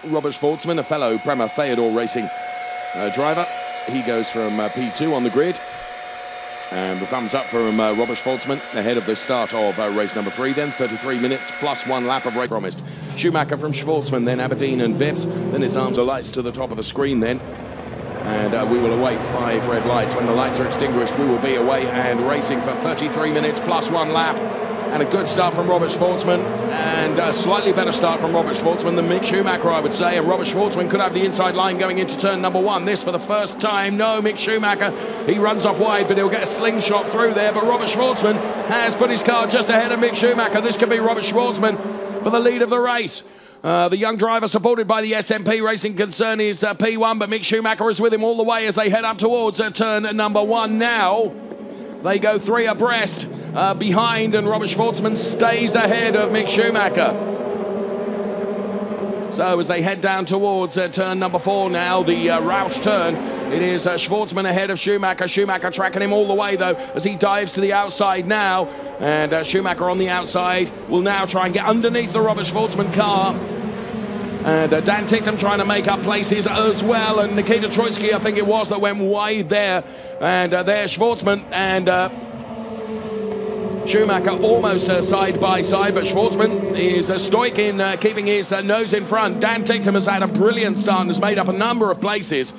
Robert Schwartzman, a fellow Prema Theodore Racing driver. He goes from P2 on the grid. And the thumbs up from Robert Schwartzman ahead of the start of race number 3 then. 33 minutes plus 1 lap of race promised. Schumacher from Schwartzman, then Aberdeen and Vips. Then his arms are lights to the top of the screen then. And we will await 5 red lights. When the lights are extinguished, we will be away and racing for 33 minutes plus 1 lap. And a good start from Robert Schwartzman, and a slightly better start from Robert Schwartzman than Mick Schumacher, I would say. And Robert Schwartzman could have the inside line going into turn number 1. This for the first time. No, Mick Schumacher, he runs off wide, but he'll get a slingshot through there. But Robert Schwartzman has put his car just ahead of Mick Schumacher. This could be Robert Schwartzman for the lead of the race. The young driver, supported by the SMP Racing Concern, is P1, but Mick Schumacher is with him all the way as they head up towards turn number 1 now. They go 3 abreast behind, and Robert Schwartzman stays ahead of Mick Schumacher. So as they head down towards turn number 4 now, the Roush turn, it is Schwartzman ahead of Schumacher. Schumacher tracking him all the way, though, as he dives to the outside now. And Schumacher on the outside will now try and get underneath the Robert Schwartzman car. And Dan Ticktum trying to make up places as well. And Nikita Troitsky, I think it was, that went wide there. And there's Schwartzman and Schumacher almost side by side. But Schwartzman is stoic in keeping his nose in front. Dan Ticktum has had a brilliant start and has made up a number of places.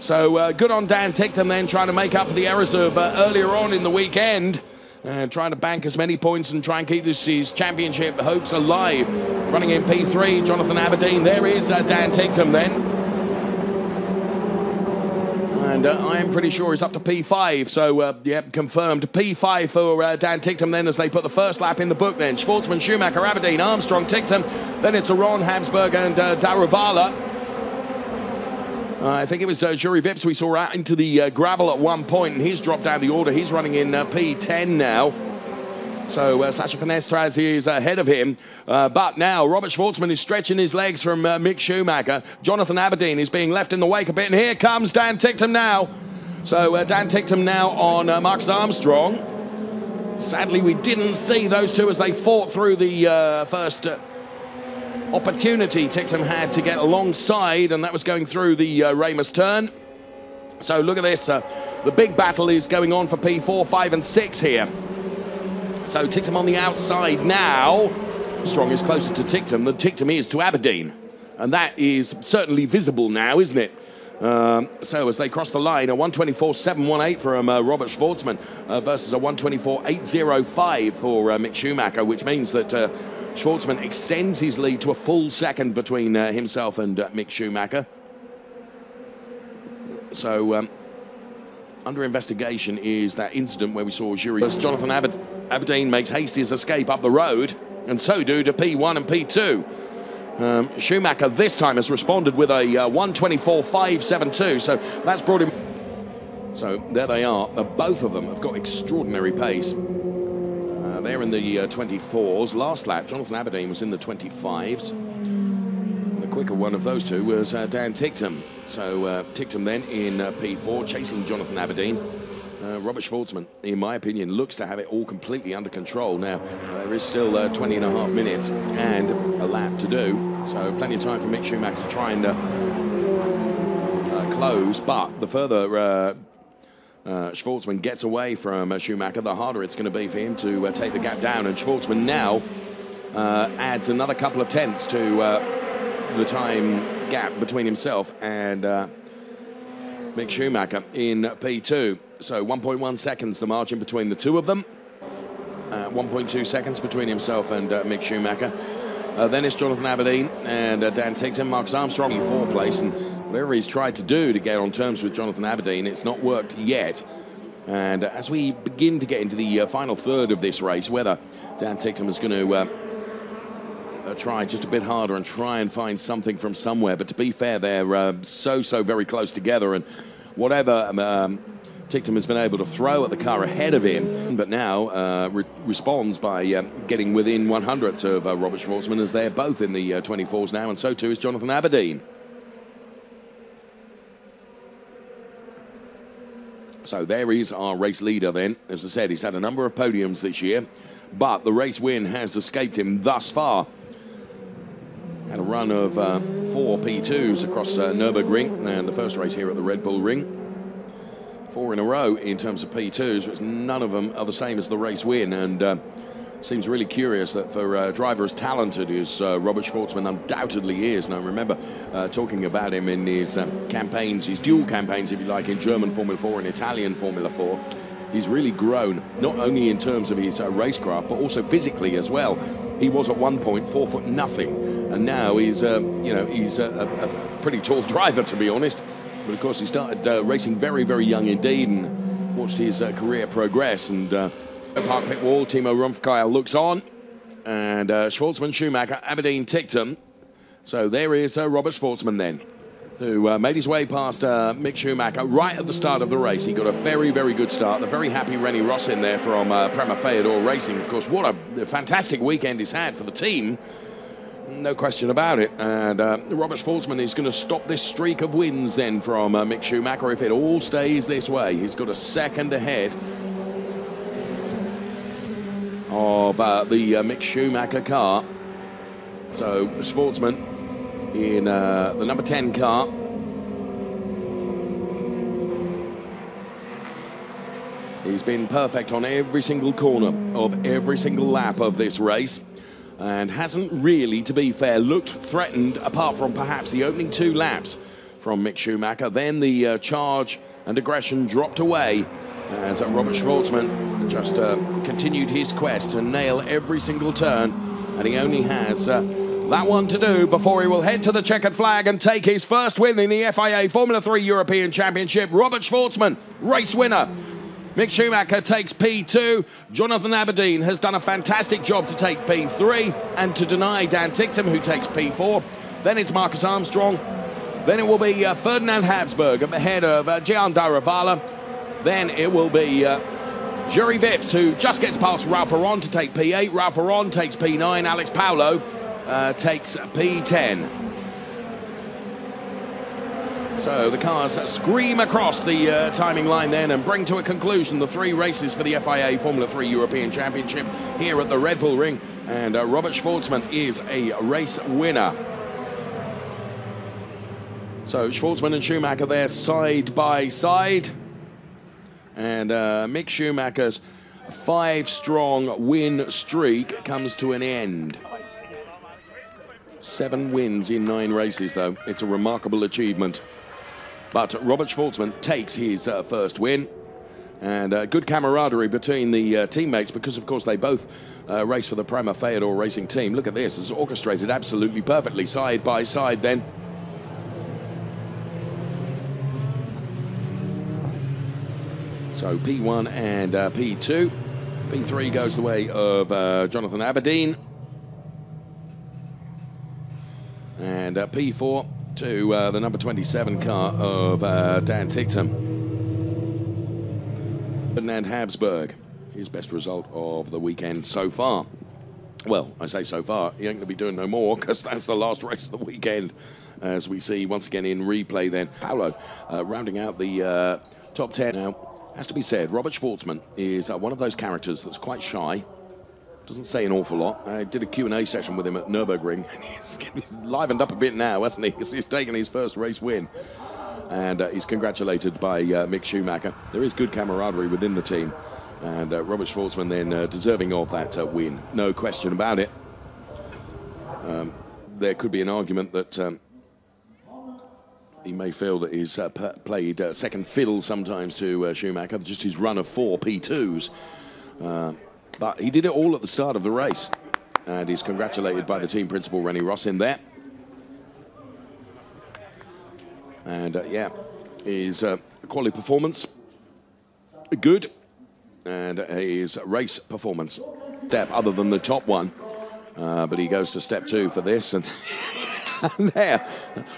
So good on Dan Ticktum then, trying to make up for the errors of earlier on in the weekend. Trying to bank as many points and try and keep his championship hopes alive. Running in P3, Jonathan Aberdeen. There is Dan Ticktum then. And I am pretty sure he's up to P5. So, yeah, confirmed. P5 for Dan Ticktum then, as they put the first lap in the book then. Schwartzman, Schumacher, Aberdeen, Armstrong, Ticktum. Then it's Aron, Habsburg and Daruvala. I think it was Jury Vips we saw out into the gravel at one point, and he's dropped down the order. He's running in P10 now. So Sacha Finestraz is ahead of him. But now Robert Schwartzman is stretching his legs from Mick Schumacher. Jonathan Aberdeen is being left in the wake a bit. And here comes Dan Ticktum now. So Dan Ticktum now on Marcus Armstrong. Sadly, we didn't see those two as they fought through the first opportunity Ticktum had to get alongside, and that was going through the Ramus turn. So look at this. The big battle is going on for P4, 5 and 6 here. So Ticktum on the outside now. Strong is closer to Ticktum than Ticktum is to Aberdeen. And that is certainly visible now, isn't it? So as they cross the line, a 124.718 from Robert Schwartzman versus a 124.805 for Mick Schumacher, which means that Schwartzman extends his lead to a full second between himself and Mick Schumacher. So under investigation is that incident where we saw Jury. Jonathan Aberdeen makes hasty's escape up the road, and so do to P1 and P2. Schumacher this time has responded with a 124.572, so that's brought him. So there they are. Both of them have got extraordinary pace. They're in the 24s. Last lap, Jonathan Aberdeen was in the 25s. And the quicker one of those two was Dan Ticktum. So Ticktum then in P4, chasing Jonathan Aberdeen. Robert Schwartzman, in my opinion, looks to have it all completely under control. Now, there is still 20 and a half minutes and a lap to do. So plenty of time for Mick Schumacher to try and close. But the further Schwartzman gets away from Schumacher, the harder it's going to be for him to take the gap down. And Schwartzman now adds another couple of tenths to the time gap between himself and Mick Schumacher in P2. So 1.1 seconds the margin between the two of them. 1.2 seconds between himself and Mick Schumacher. Then it's Jonathan Aberdeen and Dan Ticktum. Marcus Armstrong in 4th place, and whatever he's tried to do to get on terms with Jonathan Aberdeen, it's not worked yet. And as we begin to get into the final third of this race, whether Dan Ticktum is going to try just a bit harder and try and find something from somewhere. But to be fair, they're so very close together, and whatever Ticktum has been able to throw at the car ahead of him, but now responds by getting within 100ths of Robert Schwartzman, as they're both in the 24s now, and so too is Jonathan Aberdeen. So there is our race leader then. As I said, he's had a number of podiums this year, but the race win has escaped him thus far. Had a run of 4 P2s across Nürburgring, and the first race here at the Red Bull Ring. 4 in a row in terms of P2s, which none of them are the same as the race win, and seems really curious that for a driver as talented as Robert Schwartzman undoubtedly is, and I remember talking about him in his campaigns, his dual campaigns, if you like, in German Formula 4 and Italian Formula 4. He's really grown, not only in terms of his racecraft, but also physically as well. He was at one point 4 foot nothing, and now he's, he's a pretty tall driver, to be honest. But of course, he started racing very, very young indeed, and watched his career progress. And Park pit wall, Timo Rumpfkeil looks on, and Schwartzman, Schumacher, Aberdeen, Ticktum. So there is Robert Schwartzman then, who made his way past Mick Schumacher right at the start of the race. He got a very, very good start. The very happy Rennie Ross in there from Prema Feyenoord Racing. Of course, what a fantastic weekend he's had for the team. No question about it. And Robert Schwartzman is going to stop this streak of wins then from Mick Schumacher if it all stays this way. He's got a second ahead of the Mick Schumacher car. So Schwartzman in the number 10 car. He's been perfect on every single corner of every single lap of this race, and hasn't really, to be fair, looked threatened apart from perhaps the opening 2 laps from Mick Schumacher. Then the charge and aggression dropped away as Robert Schwartzman just continued his quest to nail every single turn, and he only has that one to do before he will head to the checkered flag and take his first win in the FIA Formula 3 European Championship. Robert Schwartzman, race winner. Mick Schumacher takes P2. Jonathan Aberdeen has done a fantastic job to take P3 and to deny Dan Ticktum, who takes P4. Then it's Marcus Armstrong. Then it will be Ferdinand Habsburg at the head of Gian Dairavala. Then it will be Jury Vips, who just gets past Ralph Aron to take P8. Ralph Aron takes P9. Alex Paulo takes P10. So the cars scream across the timing line then and bring to a conclusion the 3 races for the FIA Formula 3 European Championship here at the Red Bull Ring. And Robert Schwartzman is a race winner. So Schwartzman and Schumacher there side by side. And Mick Schumacher's 5-strong win streak comes to an end. 7 wins in 9 races, though. It's a remarkable achievement. But Robert Schwartzman takes his first win. And good camaraderie between the teammates, because, of course, they both race for the Prema Feyenoord Racing team. Look at this. It's orchestrated absolutely perfectly, side by side then. So P1 and P2. P3 goes the way of Jonathan Aberdeen. And P4 to the number 27 car of Dan Ticktum. Ferdinand Habsburg, his best result of the weekend so far. Well, I say so far, he ain't going to be doing no more, because that's the last race of the weekend, as we see once again in replay then. Paulo rounding out the top 10 now. Has to be said, Robert Schwartzman is one of those characters that's quite shy. Doesn't say an awful lot. I did a Q&A session with him at Nürburgring, and he's livened up a bit now, hasn't he? Because he's taken his first race win. And he's congratulated by Mick Schumacher. There is good camaraderie within the team. And Robert Schwartzman then deserving of that win. No question about it. There could be an argument that he may feel that he's played second fiddle sometimes to Schumacher, just his run of 4 P2s. But he did it all at the start of the race. And he's congratulated by the team principal, Rennie Ross, in there. And yeah, his quality performance, good. And his race performance, step other than the top one. But he goes to step 2 for this. And, and there,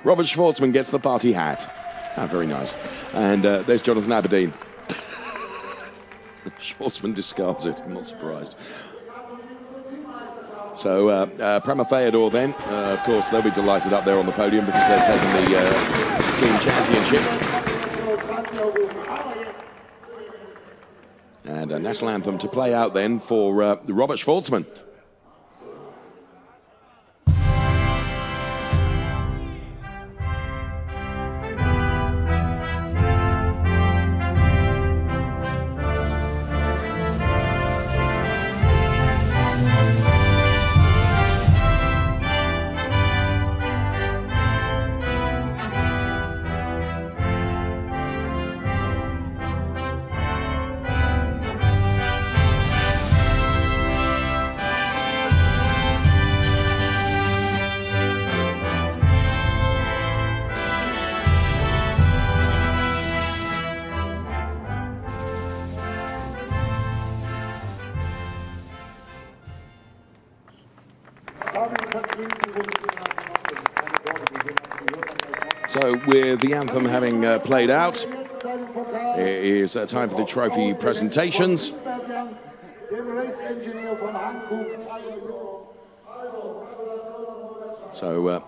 Robert Schwartzman gets the party hat. Ah, very nice. And there's Jonathan Aberdeen. Schwartzman discards it, I'm not surprised. So, Prema Feyenoord then, of course, they'll be delighted up there on the podium because they're taking the team championships. And a national anthem to play out then for Robert Schwartzman. So with the anthem having played out, it is time for the trophy presentations. So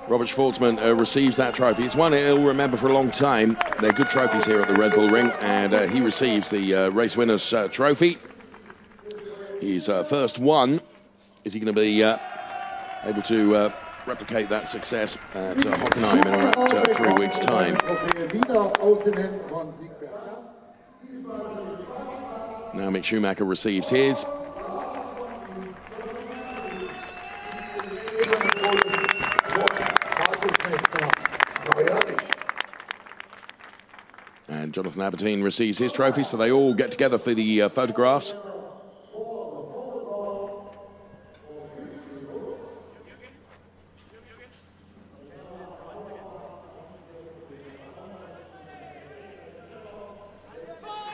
Robert Schwartzman receives that trophy. It's one he'll remember for a long time. They're good trophies here at the Red Bull Ring, and he receives the race winner's trophy. His first one. Is he going to be able to replicate that success at Hockenheim in about 3 weeks' time? Now Mick Schumacher receives his. And Jonathan Aberdeen receives his trophy, so they all get together for the photographs.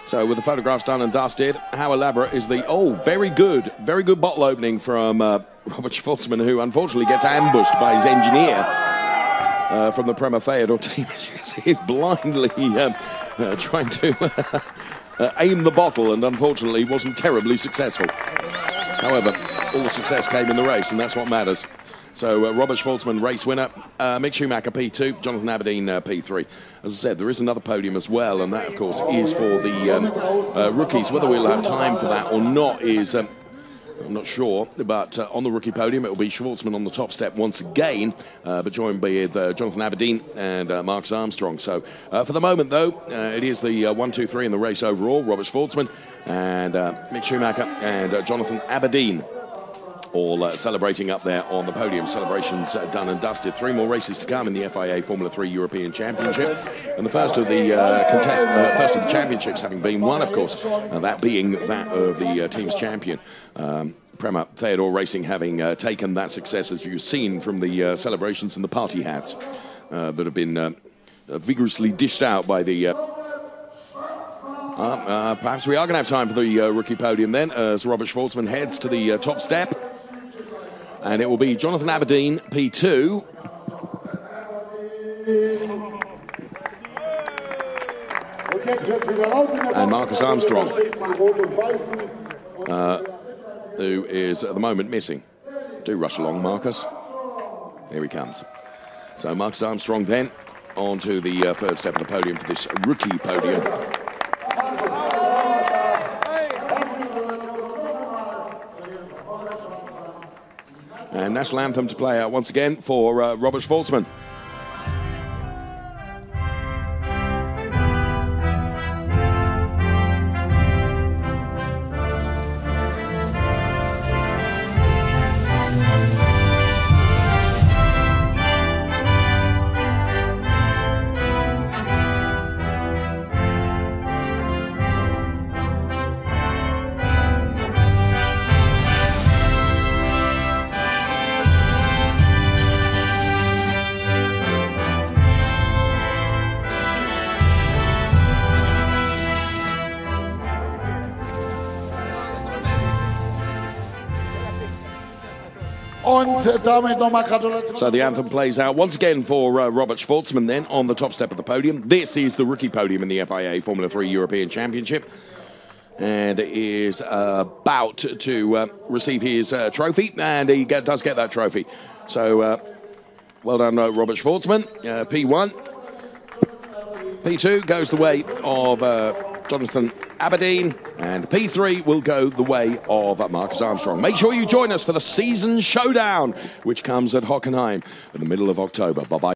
So with the photographs done and dusted, how elaborate is the... Oh, very good bottle opening from Robert Schwartzman, who unfortunately gets ambushed by his engineer from the Prema Theodore team. He's blindly trying to aim the bottle, and unfortunately wasn't terribly successful. However, all the success came in the race, and that's what matters. So Robert Schwartzman, race winner. Mick Schumacher, P2. Jonathan Aberdeen, P3. As I said, there is another podium as well, and that, of course, is for the rookies. Whether we'll have time for that or not is... I'm not sure, but on the rookie podium, it will be Schwartzman on the top step once again, but joined by Jonathan Aberdeen and Marcus Armstrong. So for the moment, though, it is the 1, 2, 3 in the race overall. Robert Schwartzman and Mick Schumacher and Jonathan Aberdeen all celebrating up there on the podium. Celebrations done and dusted. 3 more races to come in the FIA Formula 3 European Championship, and the first of the first of the championships having been won, of course, that being that of the team's champion. Prema Theodore Racing having taken that success, as you've seen from the celebrations and the party hats that have been vigorously dished out by the... perhaps we are going to have time for the rookie podium then, as Robert Schwartzman heads to the top step. And it will be Jonathan Aberdeen, P2. And Marcus Armstrong, who is at the moment missing. Do rush along, Marcus. Here he comes. So Marcus Armstrong then on to the third step of the podium for this rookie podium. And national anthem to play out once again for Robert Schwartzman. So the anthem plays out once again for Robert Schwartzman then on the top step of the podium. This is the rookie podium in the FIA Formula 3 European Championship, and is about to receive his trophy, and he does get that trophy. So well done, Robert Schwartzman. P1. P2 goes the way of Jonathan Aberdeen, and P3 will go the way of Marcus Armstrong. Make sure you join us for the season showdown, which comes at Hockenheim in the middle of October. Bye-bye.